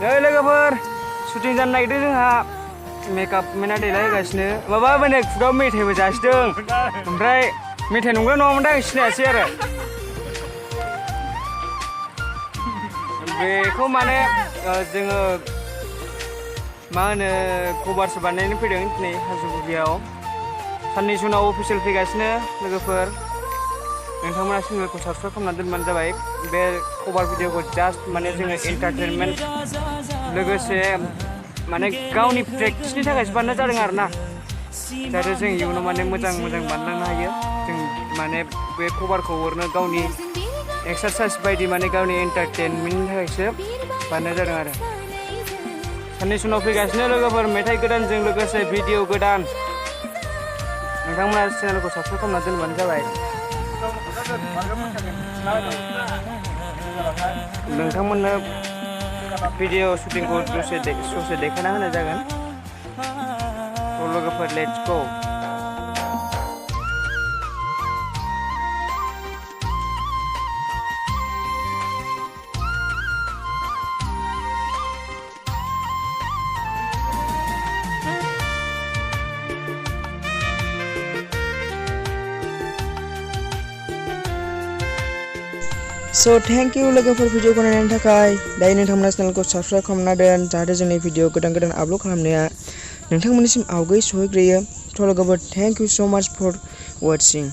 नै लोगोफोर शुटिं जानो नागिरदों जोंहा मेकआप मेना देलायगासिनो माबा माने खुगायाव मेथाइबो जासिदों ओमफ्राय मेथाइ नंगौ नङामोन आं सिनायासै आरो बेखौ माने जोङो मा होनो कभारसो बानायनो फैदों दिनै हाजोगुरियाव साननैसो उनाव अफिसियेल फैगासिनो लोगोफोर नोंथांमोना चेनेलखौ साबसक्राइब खालामना दोनबानो जाबाय बे कभार भिडिअखौ जास्ट माने जोङो एन्टारटेनमेन्ट लोगोसे माने गावनि प्रेक्टिसनि थाखायसो बानायनाय जादों आरो ना जाहाथे जों इयुनाव माने मोजां बानायलांनो हायो जों माने बे कभारखौ हरनो गावनि एक्सारसाइज बायदि माने गावनि एन्टारटेनमेन्टनि थाखायसो बानायनाय जादों आरो साननैसो उनाव फैगासिनो लोगोफोर मेथाइ गोदानजों लोगोसे भिडिअ गोदान नोंथांमोना चेनेलखौ साबसक्राइब खालामना दोनबानो जाबाय नोंथांमोननो भिडिअ शुटिंखौ ससे देखायना होनाय जागोन लोगोफोर let's go So thank you लोगोफोर भिडिअखौ नायनायनि थाखाय दायो नोंथांमोना चेनेलखौ साबस्क्राइब खालामना दोन जाहाथे जोंनि भिडिअ गोदान आपल'ड खालामनाया नोंथांमोननिसिम आवगाय सहैग्रोयो थ' लोगोफोर थेंक इउ सो माच फर वाचिं